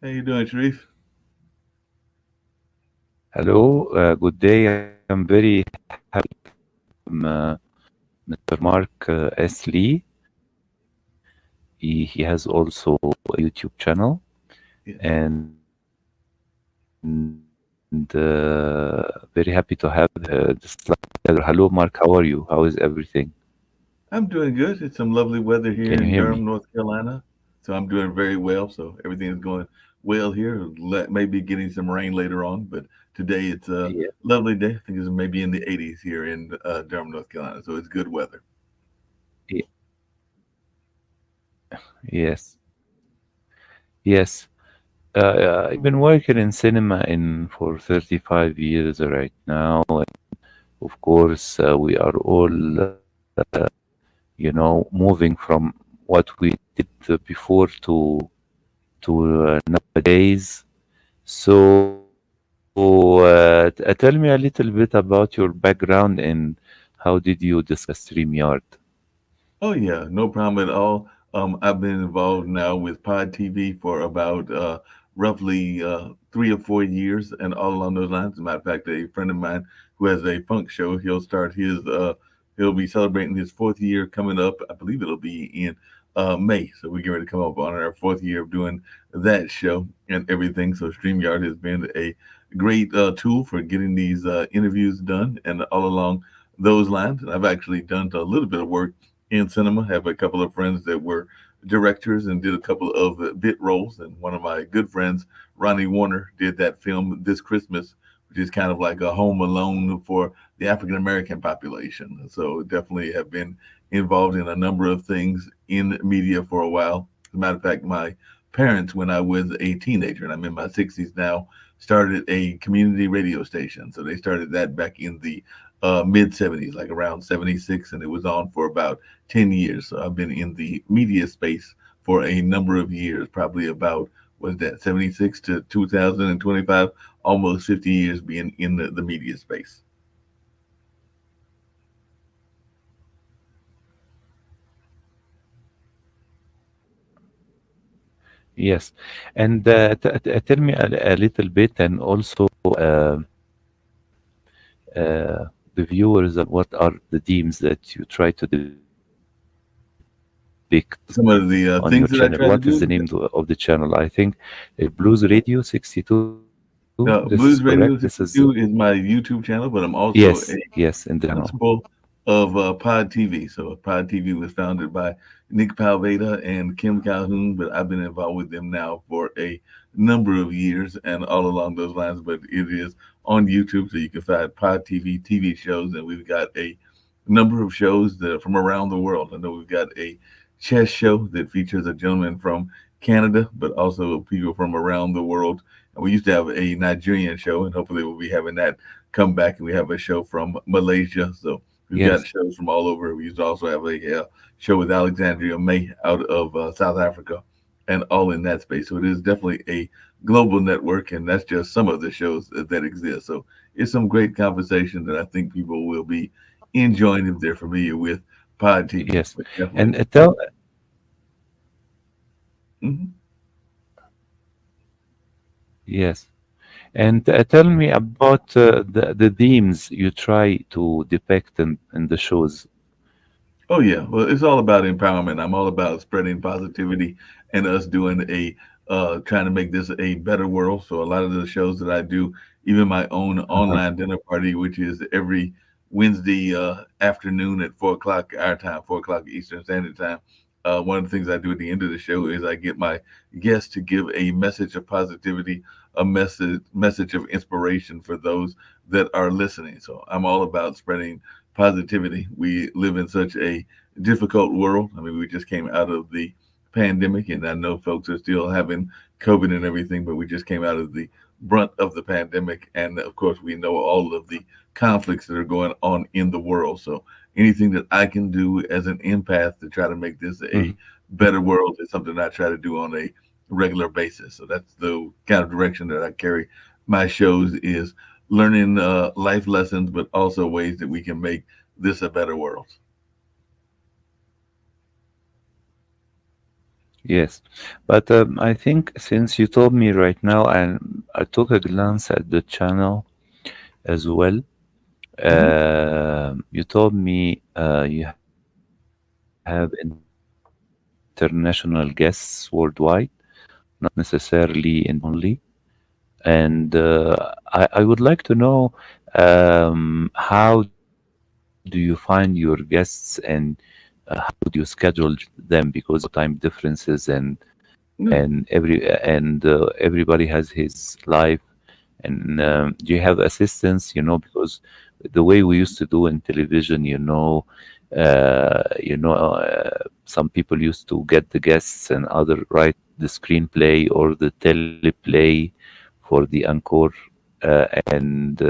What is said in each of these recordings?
How you doing, Sharif? Hello, good day. I'm very happy Mr. Mark S. Lee. He has also a YouTube channel Yeah, and very happy to have this together. Hello, Mark. How are you? How is everything? I'm doing good. It's some lovely weather here Can you in hear Durham, me? North Carolina. So I'm doing very well. So everything is going well here. Maybe getting some rain later on, but today it's a Yeah. lovely day. I think it's maybe in the 80s here in Durham, North Carolina. So it's good weather. Ye- Yes. Yes. I've been working in cinema in for 35 years right now. Of course, we are all, moving from what we did before to nowadays. So, tell me a little bit about your background and how did you discover StreamYard? Oh yeah, no problem at all. I've been involved now with Pod TV for about roughly 3 or 4 years, and all along those lines. As a matter of fact, a friend of mine who has a funk show, he'll be celebrating his fourth year coming up. I believe it'll be in May. So we're getting ready to come up on our fourth year of doing that show and everything. So StreamYard has been a great tool for getting these interviews done, and all along those lines. And I've actually done a little bit of work in cinema. Have a couple of friends that were directors and did a couple of bit roles. And one of my good friends, Ronnie Warner, did that film This Christmas, which is kind of like a Home Alone for the African American population. So definitely have been involved in a number of things in media for a while. As a matter of fact, my parents, when I was a teenager, and I'm in my 60s now, started a community radio station. So they started that back in the mid 70s, like around 76, and it was on for about 10 years. So I've been in the media space for a number of years, probably about, was that 76 to 2025, almost 50 years being in the media space. Yes, and tell me a little bit, and also the viewers, what are the themes that you try to depict on your channel? What is the Some of name the of the things that I channel? I try to think do, Blues Radio 62. This is correct. This is Blues Radio yes, 62 is my YouTube channel, but I'm yes, in also the a channel. principal of Pod TV. So Pod TV was founded by Nick Palveda and Kim Calhoun, but I've been involved with them now for a number of years and all along those lines. But it is on YouTube, so you can find Pod TV shows, and we've got a number of shows that are from around the world. I know we've got a chess show that features a gentleman from Canada, but also people from around the world. And we used to have a Nigerian show, and hopefully we'll be having that come back. And we have a show from Malaysia, so we've got Yes, shows from all over. We used to also have a show with Alexandria May out of South Africa, and all in that space. So it is definitely a global network, and that's just some of the shows that exist. So it's some great conversation that I think people will be enjoying if they're familiar with Pod TV. yes, But definitely. and tell Mhm. yes, and tell me about the themes you try to depict in the shows. Oh yeah, well, it's all about empowerment. I'm all about spreading positivity and us doing trying to make this a better world. So a lot of the shows that I do, even my own Uh-huh. online dinner party, which is every Wednesday afternoon at 4 o'clock our time, 4 o'clock Eastern Standard Time. One of the things I do at the end of the show is I get my guests to give a message of positivity, a message of inspiration for those that are listening. So I'm all about spreading positivity. We live in such a difficult world. I mean, we just came out of the pandemic, and I know folks are still having COVID and everything, but we just came out of the brunt of the pandemic. And of course, we know all of the conflicts that are going on in the world. So anything that I can do as an empath to try to make this a Mhm. better world is something I try to do on a regular basis. So that's the kind of direction that I carry my shows is learning life lessons, but also ways that we can make this a better world. Yes, but I think since you told me right now, and I took a glance at the channel as well. Hmm. You told me you have international guests worldwide, not necessarily in India only. And I would like to know how do you find your guests and how do you schedule them because of time differences Yeah. and everybody has his life. And do you have assistants? Because the way we used to do in television, some people used to get the guests and other write the screenplay or the teleplay for the encore. And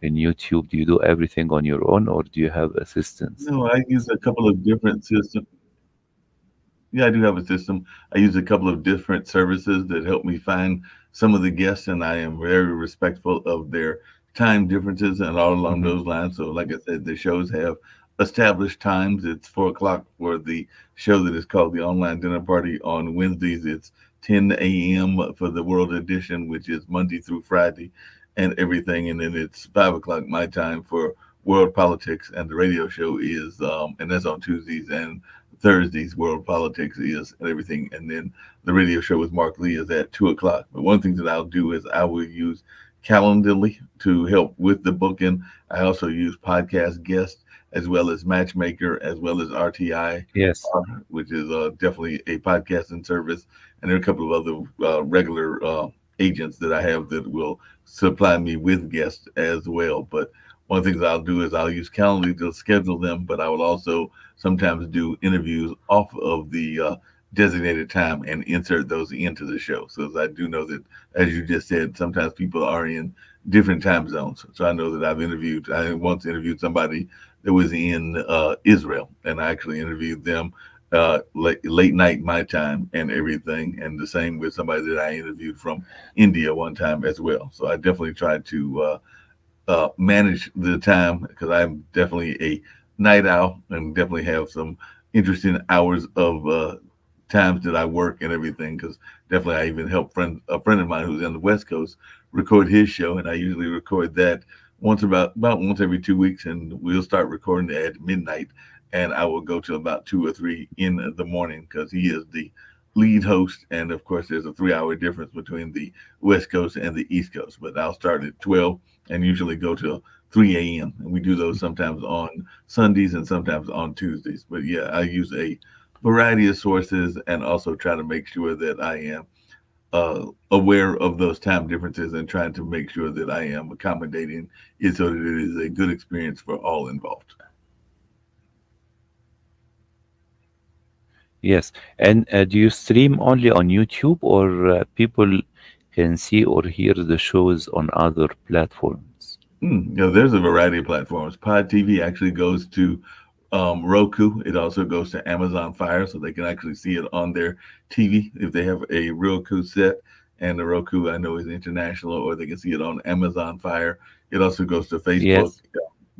in YouTube, do you do everything on your own or do you have assistants? No, I use a couple of different systems. Yeah, I do have a system. I use a couple of different services that help me find some of the guests, and I am very respectful of their time differences and all along Hmm. those lines. So, like I said, the shows have established times. It's 4 o'clock for the show that is called the Online Dinner Party on Wednesdays. It's 10 a.m. for the World Edition, which is Monday through Friday, and everything. And then it's 5 o'clock my time for World Politics, and the radio show is, and that's on Tuesdays and Thursdays. World Politics is and everything, and then the radio show with Mark Lee is at 2 o'clock. But one thing that I'll do is I will use Calendly to help with the booking. I also use podcast guests as well as Matchmaker as well as RTI, Yes. which is definitely a podcasting service, and there are a couple of other regular agents that I have that will supply me with guests as well. But one of the things I'll do is I'll use Calendly to schedule them, but I will also sometimes do interviews off of the designated time and insert those into the show. So as I do know that, as you just said, sometimes people are in different time zones. So I know that I once interviewed somebody that was in Israel, and I actually interviewed them late night my time and everything. And the same with somebody that I interviewed from India one time as well. So I definitely try to manage the time because I'm definitely a night owl and definitely have some interesting hours of times that I work and everything. Because definitely I even help a friend of mine who's on the West Coast record his show, and I usually record that about once every 2 weeks, and we'll start recording at midnight, and I will go to about 2 or 3 in the morning because he is the lead host, and of course there's a 3 hour difference between the West Coast and the East Coast. But I'll start at 12 and usually go to 3 a.m. And we do those sometimes on Sundays and sometimes on Tuesdays. But yeah, I use a variety of sources and also try to make sure that I am aware of those time differences and trying to make sure that I am accommodating it so that it is a good experience for all involved. Yes. And do you stream only on YouTube or people can see or hear the shows on other platforms? There's a variety of platforms. Pod TV actually goes to Roku. It also goes to Amazon Fire, so they can actually see it on their TV if they have a Roku set. And the Roku, I know, is international, or they can see it on Amazon Fire. It also goes to Facebook. Yes.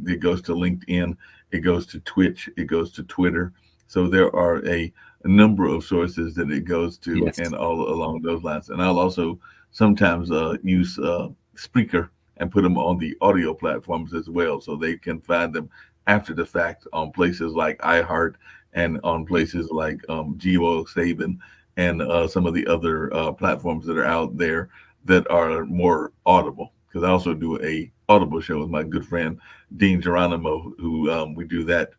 It goes to LinkedIn. It goes to Twitch. It goes to Twitter. So there are a number of sources that it goes to, Yes. and all along those lines. And I'll also sometimes use Spreaker and put them on the audio platforms as well, so they can find them after the fact on places like iHeart and on places like Geo Saban and some of the other platforms that are out there that are more audible. Because I also do a audible show with my good friend Dean Geronimo, who we do that.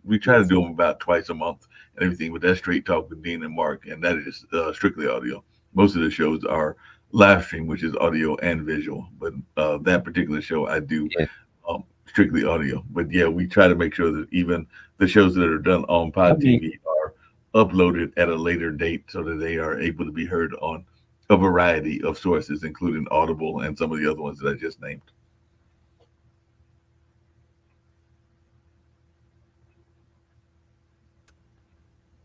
We try to Yes. do them about twice a month and everything, but that's straight talk with Dean and Mark, and that is strictly audio. Most of the shows are live stream, which is audio and visual, but that particular show I do Yes. strictly audio. But yeah, we try to make sure that even the shows that are done on Let Pod me, TV are uploaded at a later date so that they are able to be heard on a variety of sources, including Audible and some of the other ones that I just named.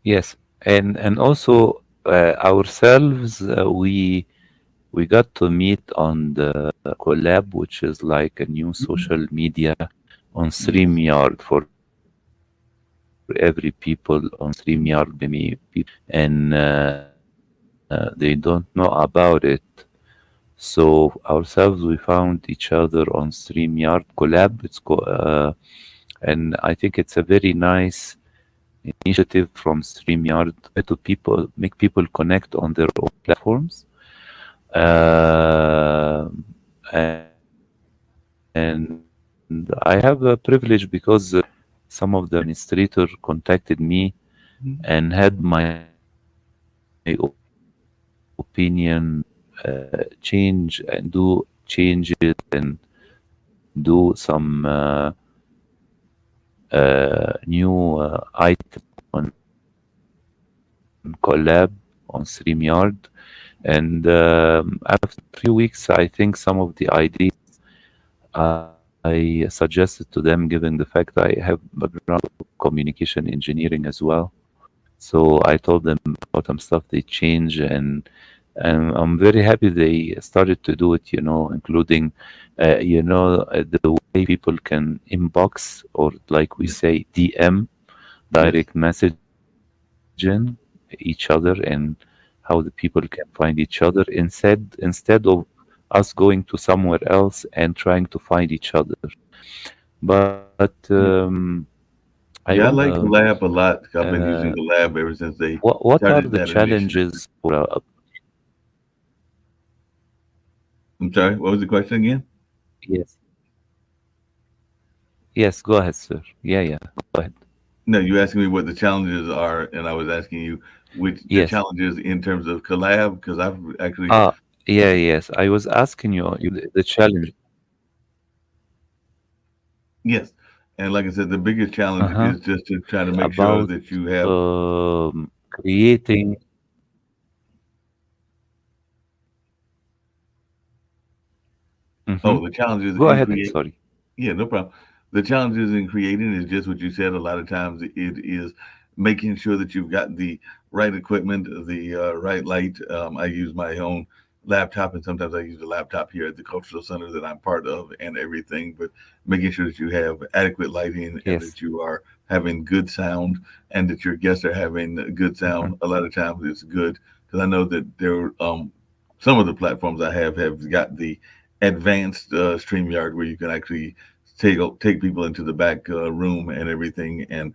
yes. And also ourselves, we got to meet on the collab, which is like a new Mhm. social media on Yes. StreamYard for the podcast. every people on StreamYard, many people, and they don't know about it. So ourselves, we found each other on StreamYard collab. And I think it's a very nice initiative from StreamYard to people make people connect on their own platforms. Um and I have a privilege because some of the administrator contacted me Mhm. and had my opinion change and do changes and do some new items on collab on StreamYard. And after a few weeks, I think some of the ideas I suggested to them, given the fact I have background of communication engineering as well. So I told them about some stuff they change, and I'm very happy they started to do it. Including, the way people can inbox or like we Yeah. say DM Yes. direct messaging each other, and how the people can find each other instead of us going to somewhere else and trying to find each other. But Yeah. I wonder, Yeah, I like Collab a lot. I've been uh, using Collab ever since they what are started the that initiative. challenges for I'm sorry, what was the question again? yes, yes, go ahead, sir. Yeah, yeah, go ahead. No, you asking me what the challenges are, and I was asking you which the Yes. challenges in terms of collab because I've actually Ah, yeah, yes. I was asking you the challenge. yes, and like I said, the biggest challenge Uh-huh. is just to try to make sure About that you have. creating. Oh, Mhm. the challenges Go in ahead. create. Sorry. Yeah, no problem. The challenges in creating is just what you said. A lot of times it is making sure that you've got the right equipment, the right light. I use my own laptop, and sometimes I use the laptop here at the cultural center that I'm part of, and everything. But making sure that you have adequate lighting and Yes. that you are having good sound, and that your guests are having good Mhm. sound. A lot of times it's good because I know that there some of the platforms I have got the advanced StreamYard where you can actually take people into the back room and everything and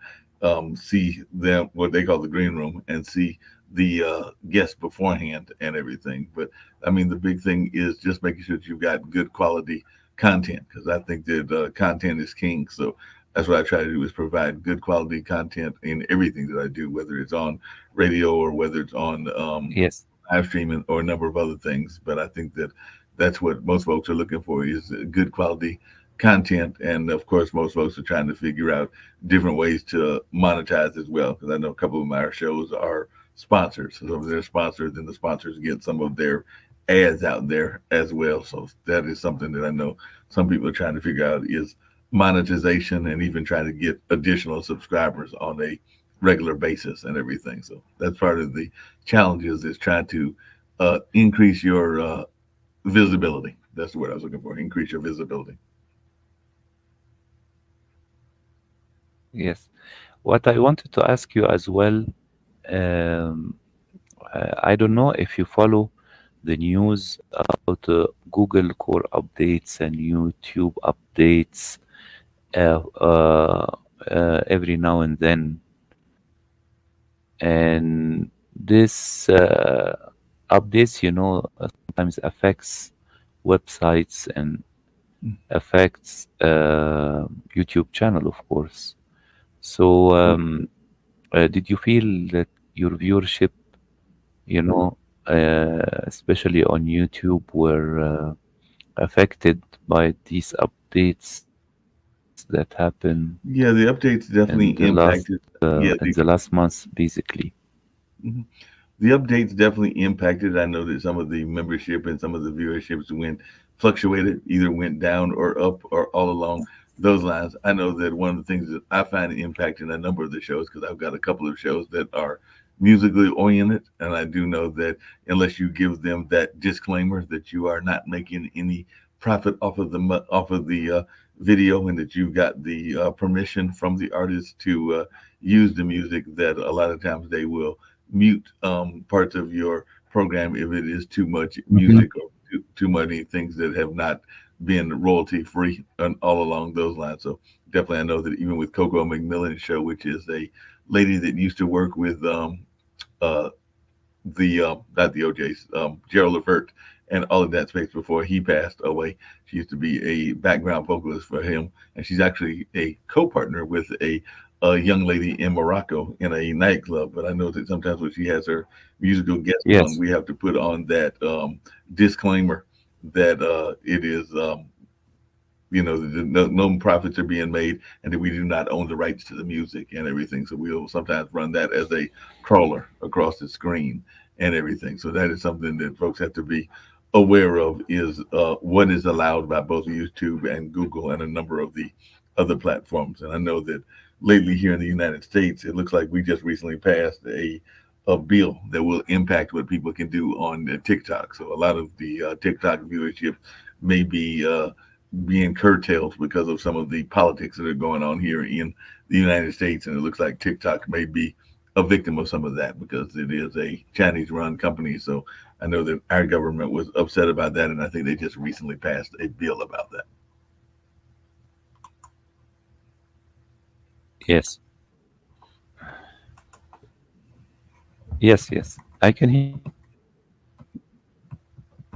see them what they call the green room and see the guests beforehand and everything. But I mean, the big thing is just making sure that you've got good quality content because I think that content is king. So that's what I try to do is provide good quality content in everything that I do, whether it's on radio or whether it's on Yes. live streaming or a number of other things. But I think that that's what most folks are looking for is good quality content. And of course, most folks are trying to figure out different ways to monetize as well. Because I know a couple of my shows are sponsors. So if they're sponsored, then the sponsors get some of their ads out there as well. So that is something that I know some people are trying to figure out is monetization and even trying to get additional subscribers on a regular basis and everything. So that's part of the challenges is trying to increase your visibility. That's the word I was looking for. Increase your visibility. Yes. What I wanted to ask you as well, um, I don't know if you follow the news about Google Core updates and YouTube updates uh, uh, every now and then, and this updates, sometimes affects websites and affects YouTube channel, of course. So, did you feel that your viewership, especially on YouTube, were affected by these updates that happened Yeah, the updates definitely impacted. in Yeah, the last months, basically? mhm. The updates definitely impacted. I know that some of the membership and some of the viewerships went fluctuated, either went down or up or all along those lines. I know that one of the things that I find impacting a number of the shows because I've got a couple of shows that are musically oriented, and I do know that unless you give them that disclaimer that you are not making any profit off of the video and that you've got the permission from the artist to use the music, that a lot of times they will mute parts of your program if it is too much Mhm. music or too many things that have not been royalty free and all along those lines. So definitely, I know that even with Coco McMillan's show, which is a lady that used to work with uh, the not the OJ's, Gerald Levert, and all of that space before he passed away. She used to be a background vocalist for him, and she's actually a co-partner with a young lady in Morocco in a nightclub. But I know that sometimes when she has her musical guests on, Yes. we have to put on that disclaimer that it is no profits are being made, and that we do not own the rights to the music and everything. So we'll sometimes run that as a crawler across the screen and everything. So that is something that folks have to be aware of, is what is allowed by both YouTube and Google and a number of the other platforms. And I know that lately here in the United States, it looks like we just recently passed a bill that will impact what people can do on TikTok. So a lot of the TikTok viewership may be being curtailed because of some of the politics that are going on here in the United States. And it looks like TikTok may be a victim of some of that because it is a Chinese run company. So I know that our government was upset about that. And I think they just recently passed a bill about that. Yes. Yes. Yes. I can hear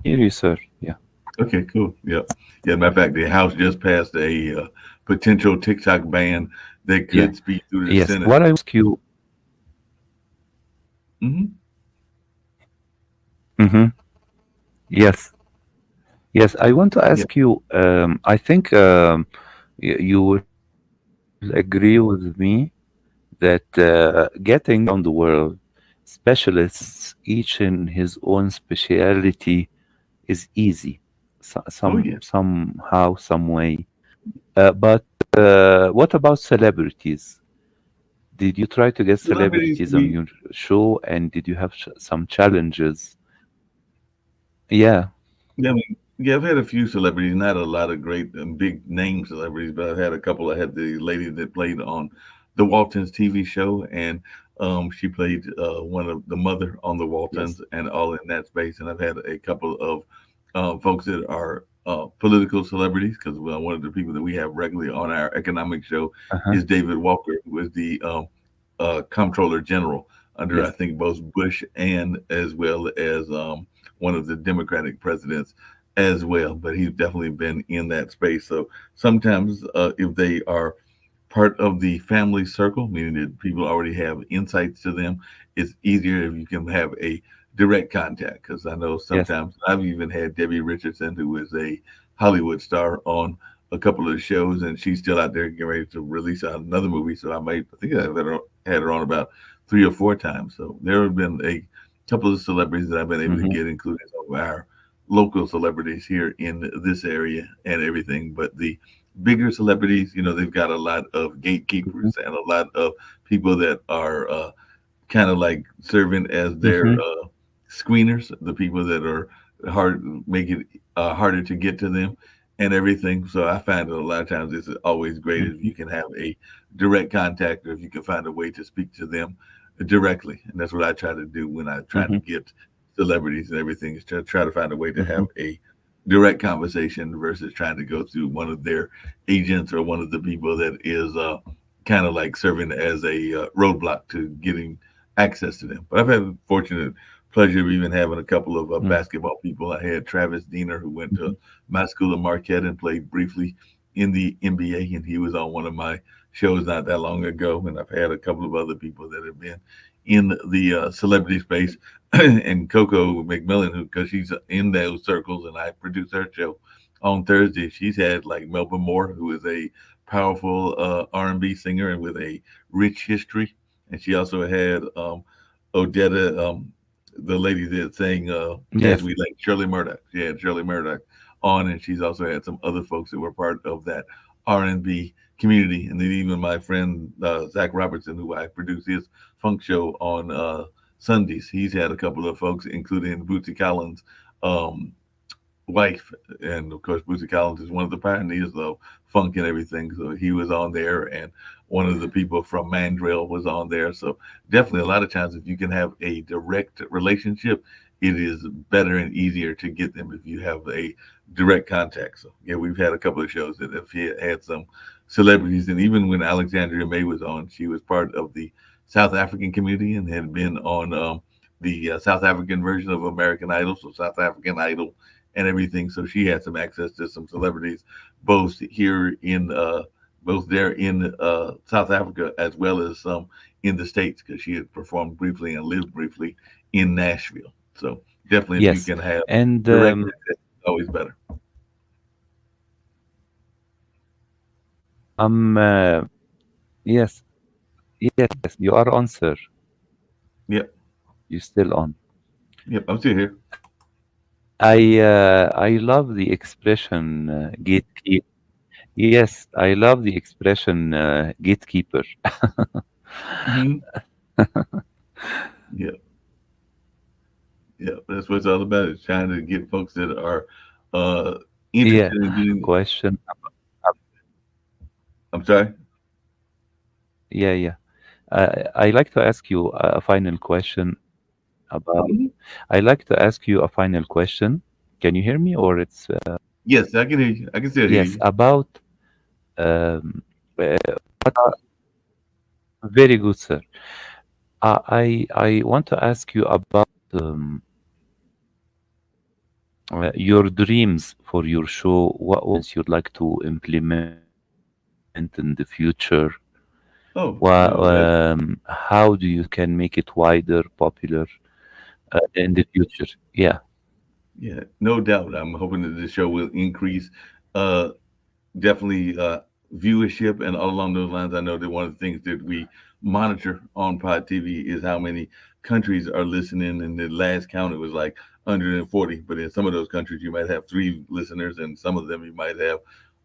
you, sir. Yeah. Okay, cool. Yep. Yeah, matter of fact, the House just passed a potential TikTok ban that Yeah. could speed through the Yes. Senate. What I want to ask you. Hmm. Mhm. Yes. Yes. I want to Yeah. ask you. I think you will agree with me that getting around the world, specialists, each in his own speciality, is easy, Oh, yeah. somehow, some way. But what about celebrities? Did you try to get Celebrities, celebrities on your show, and did you have some challenges? Yeah. yeah, I mean, yeah, I've had a few celebrities, not a lot of great and big name celebrities, but I've had a couple. I had the lady that played on the Waltons TV show, and she played one of the mother on the Waltons, Yes. and all in that space. And I've had a couple of folks that are political celebrities, because one of the people that we have regularly on our economic show Uh-huh. is David Walker, who is the comptroller general under, I Yes. think, both Bush and as well as one of the Democratic presidents as well. But he's definitely been in that space. So sometimes, if they are part of the family circle, meaning that people already have insights to them, it's easier if you can have a direct contact. Because I know Yes. sometimes I've even had Debbie Richardson, who is a Hollywood star, on a couple of shows, and she's still out there getting ready to release another movie. So I think I've had her on about 3 or 4 times. So there have been a couple of celebrities that I've been able to Hmm. get, including some of our local celebrities here in this area and everything. But the bigger celebrities, they've got a lot of Hmm. gatekeepers and a lot of people that are kind of like serving as their Hmm. screeners, the people that are hard, make it harder to get to them and everything. So I find that a lot of times it's always great if you Hmm. can have a direct contact, or if you can find a way to speak to them directly. And that's what I try to do when I try to Hmm. get celebrities and everything, is to try to find a way to have Hmm. a direct conversation versus trying to go through one of their agents or one of the people that is kind of like serving as a roadblock to getting access to them. But I've had the fortunate pleasure of even having a couple of basketball people. I had Travis Diener, who went to my school in Marquette and played briefly in the NBA, and he was on one of my shows not that long ago. And I've had a couple of other people that have been in the celebrity space, and Coco McMillan, who, because she's in those circles, and I produce her show on Thursday. She's had like Melba Moore, who is a powerful R&B singer and with a rich history, and she also had Odetta, the lady that sang "As Yes. We Like," Shirley Murdoch. She had Shirley Murdoch on, and she's also had some other folks that were part of that R&B community. And then even my friend Zach Robertson, who I produce his funk show on Sundays, he's had a couple of folks, including Bootsy Collins. Um, wife, and of course Bootsy Collins is one of the pioneers of funk and everything. So he was on there, and one of the people from Mandrill was on there. So definitely, a lot of times, if you can have a direct relationship, it is better and easier to get them if you have a direct contact. So yeah, we've had a couple of shows that have had some celebrities, and even when Alexandria May was on, she was part of the South African community and had been on the South African version of American Idol, so South African Idol and everything. So she had some access to some celebrities, both here in both there in South Africa as well as some in the States, because she had performed briefly and lived briefly in Nashville. So definitely, if you Yes, can have and direct access, it's always better. I'm yes, yes, you are on, sir. Yep, You still on. yep, I'm still here. I love the expression gatekeeper. Yes, I love the expression gatekeeper. Hmm. Yeah, yeah, that's what it's all about. Is trying to get folks that are uh, Yeah, interested in getting. question. I'm sorry. Yeah, yeah. I like to ask you a final question about. Mhm. I like to ask you a final question. Can you hear me, or it's Yes, I can hear you. I can still hear yes you. about um, uh, very good, sir. I want to ask you about your dreams for your show. What ones you'd like to implement in the future? Oh, that's How do you can make it wider, popular in the future? Yeah. yeah, no doubt. I'm hoping that this show will increase uh, definitely viewership and all along those lines. I know that one of the things that we monitor on Pod TV is how many countries are listening. And the last count, it was like 140. But in some of those countries, you might have three listeners, and some of them you might have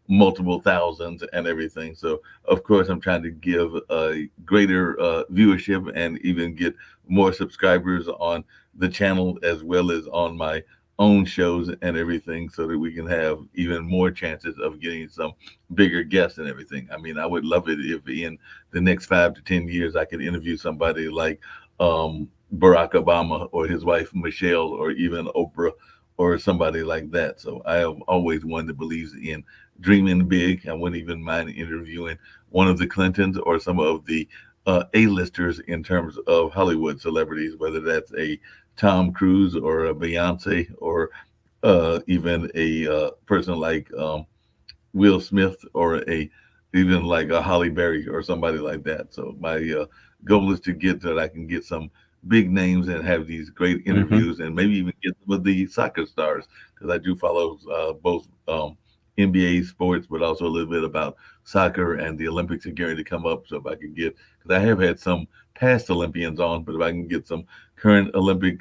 multiple thousands and everything. So, of course, I'm trying to give a greater viewership and even get more subscribers on the channel as well as on my own shows and everything, so that we can have even more chances of getting some bigger guests and everything. I mean, I would love it if in the next 5 to 10 years I could interview somebody like Barack Obama or his wife Michelle or even Oprah or somebody like that. So I am always one that believes in dreaming big. I wouldn't even mind interviewing one of the Clintons or some of the A-listers in terms of Hollywood celebrities, whether that's a Tom Cruise or a Beyonce or even a person like Will Smith or a even like a Holly Berry or somebody like that. So my goal is to get that I can get some big names and have these great Mm-hmm. interviews and maybe even get some of the soccer stars, because I do follow both NBA sports, but also a little bit about soccer, and the Olympics are getting to come up. So if I could get, because I have had some past Olympians on, but if I can get some current Olympic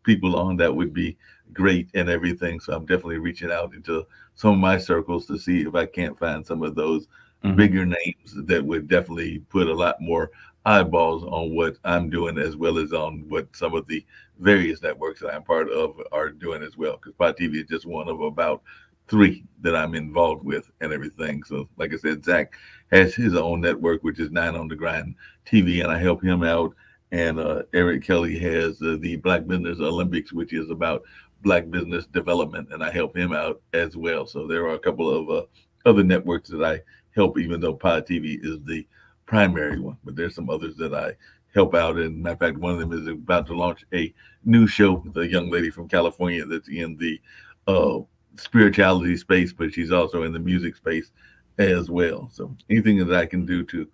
people on, that would be great and everything. So I'm definitely reaching out into some of my circles to see if I can't find some of those Mm-hmm. bigger names that would definitely put a lot more eyeballs on what I'm doing, as well as on what some of the various networks that I'm part of are doing as well. Because Pod TV is just one of about three that I'm involved with and everything. So, like I said, Zach has his own network, which is Nine on the Grind TV, and I help him out. And Eric Kelly has the Black Business Olympics, which is about Black business development, and I help him out as well. So there are a couple of other networks that I help, even though Pod TV is the primary one. But there's some others that I help out. And matter of fact, one of them is about to launch a new show with a young lady from California that's in the uh, spirituality space, but she's also in the music space as well. So anything that I can do to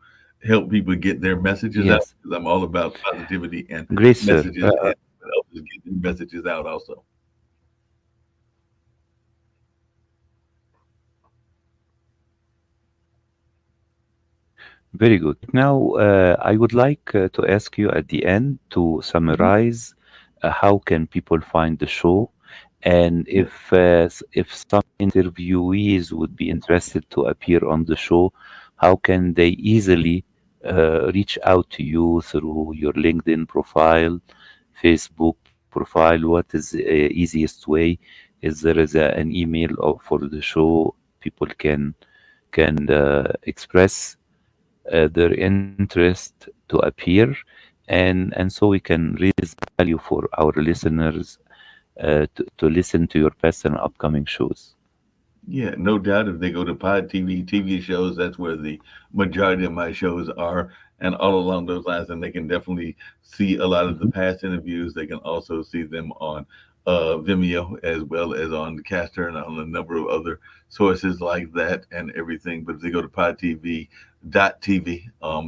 help people get their messages out, Yes. because I'm all about positivity and Great, sir. messages, and others get their messages out also. Very good. Now, I would like to ask you at the end to Mhm. summarize how can people find the show, and Yeah. if some interviewees would be interested to appear on the show, how can they easily reach out to you through your LinkedIn profile, Facebook profile? What is the easiest way is there is an email for the show. People can express their interest to appear, and so we can raise value for our listeners to listen to your past and upcoming shows. Yeah, no doubt. If they go to Pod TV shows, that's where the majority of my shows are, and all along those lines. And they can definitely see a lot of the Mhm. past interviews. They can also see them on Vimeo as well as on Caster and on a number of other sources like that and everything. But if they go to podtv.tv,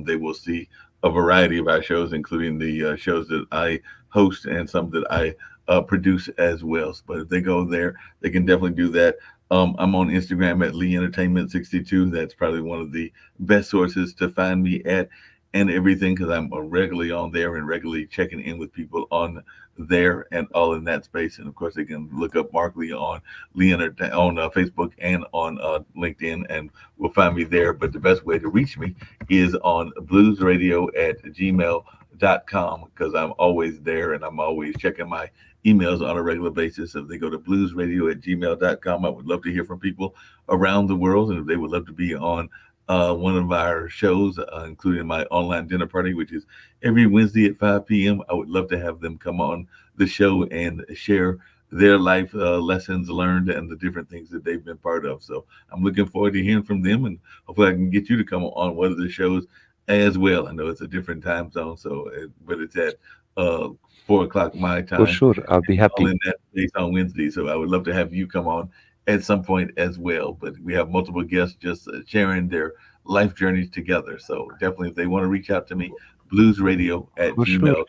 they will see a variety of our shows, including the shows that I host and some that I produce as well. But if they go there, they can definitely do that. I'm on Instagram at Lee Entertainment 62. That's probably one of the best sources to find me at and everything because I'm regularly on there and regularly checking in with people on there and all in that space. And of course, they can look up Mark Lee on on Facebook and on LinkedIn, and will find me there. But the best way to reach me is on bluesradio at gmail.com because I'm always there and I'm always checking my emails on a regular basis. If they go to bluesradio at gmail.com, I would love to hear from people around the world. And if they would love to be on one of our shows, including my online dinner party, which is every Wednesday at 5 p.m., I would love to have them come on the show and share their life lessons learned and the different things that they've been part of. So I'm looking forward to hearing from them, and hopefully I can get you to come on one of the shows as well. I know it's a different time zone, so but it's at uh, 4 o'clock my For time sure, I'll be all happy. in that space on Wednesday. So I would love to have you come on at some point as well. But we have multiple guests just sharing their life journeys together. So definitely, if they want to reach out to me, bluesradio at For sure.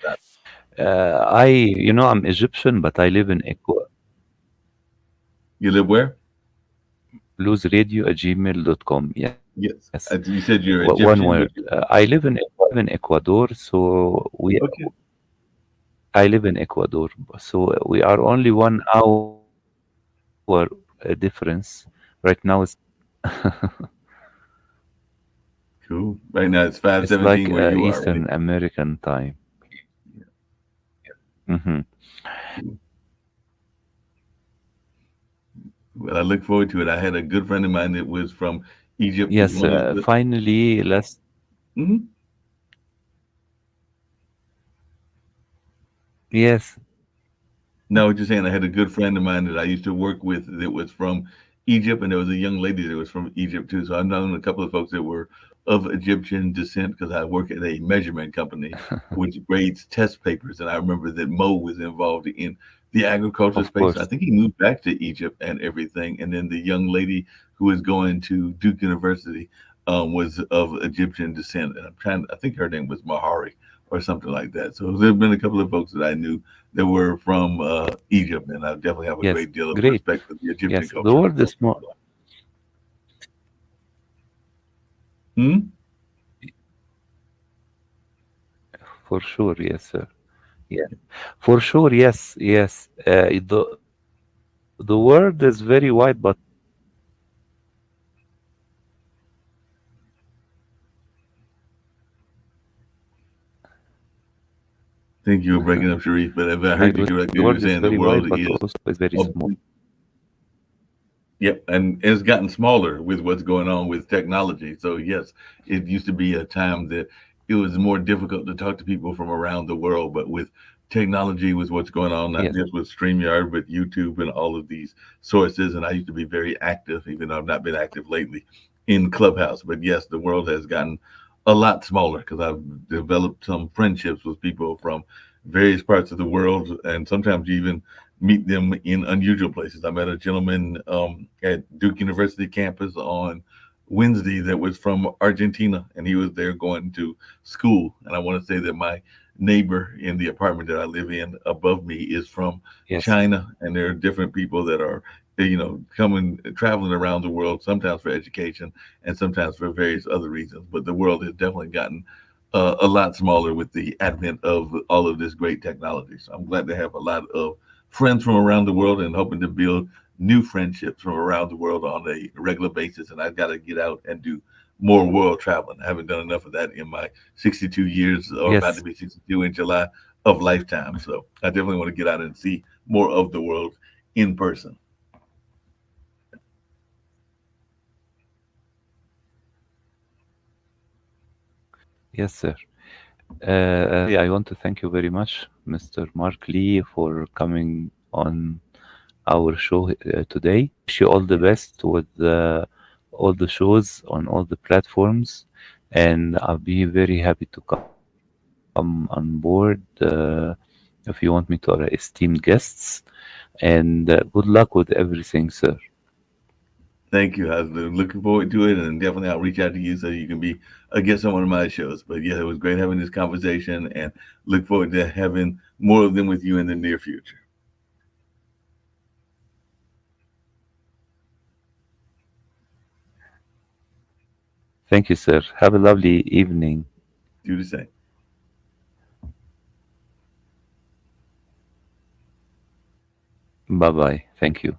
gmail.com. I'm Egyptian, but I live in You live where? bluesradio@gmail.com. Yes. Yes. You said you're One word. Egyptian, but I live in Ecuador, so okay. I live in Ecuador, so we are only 1 hour difference. Right now it's Cool. Right now it's it's like 5:17 where you are, Eastern right? American time. Hmm. Cool. Well, I look forward to it. I had a good friend of mine that was from Egypt as Yes, long as. finally, last Mhm. yes, No, just saying I had a good friend of mine that I used to work with that was from Egypt, and there was a young lady that was from Egypt too. So I've known a couple of folks that were of Egyptian descent because I work at a measurement company which grades test papers, and I remember that Mo was involved in the agriculture of space. I course. think he moved back to Egypt and everything, and then the young lady who was going to Duke University was of Egyptian descent, and I think her name was Mahari or something like that. So there have been a couple of folks that I knew that were from Egypt, and I definitely have a Yes, great deal of great. respect for the Egyptian Yes, the culture. world is small. Hmm? For sure, yes, sir. Yeah, for sure, yes, yes. The world is very wide, but I think you were breaking up, Sharif, but if I I heard you was saying correctly, the you were world is saying the very world wide, but is also is very a small. yep, and it's gotten smaller with what's going on with technology. So yes, it used to be a time that it was more difficult to talk to people from around the world, but with technology, with what's going on, not Yes, just with StreamYard, but YouTube and all of these sources. And I used to be very active, even though I've not been active lately, in Clubhouse. But yes, the world has gotten a lot smaller because I've developed some friendships with people from various parts of the world, and sometimes you even meet them in unusual places. I met a gentleman at Duke University campus on Wednesday that was from Argentina, and he was there going to school. And I want to say that my neighbor in the apartment that I live in above me is from yes, China, and there are different people that are coming traveling around the world, sometimes for education and sometimes for various other reasons. But the world has definitely gotten a lot smaller with the advent of all of this great technology. So I'm glad to have a lot of friends from around the world and hoping to build new friendships from around the world on a regular basis. And I've got to get out and do more world traveling. I haven't done enough of that in my 62 years, or about to yes, be 62 in July, of lifetime. So I definitely want to get out and see more of the world in person. Yes, sir. I want to thank you very much, Mr. Mark Lee, for coming on our show today. Wish you all the best with all the shows on all the platforms, and I'll be very happy to come on board if you want me to our esteemed guests. And good luck with everything, sir. Thank you. I was looking forward to it, and definitely I'll reach out to you so you can be a guest on one of my shows. But yeah, it was great having this conversation, and look forward to having more of them with you in the near future. Thank you, sir. Have a lovely evening. Do the same. Bye bye. Thank you.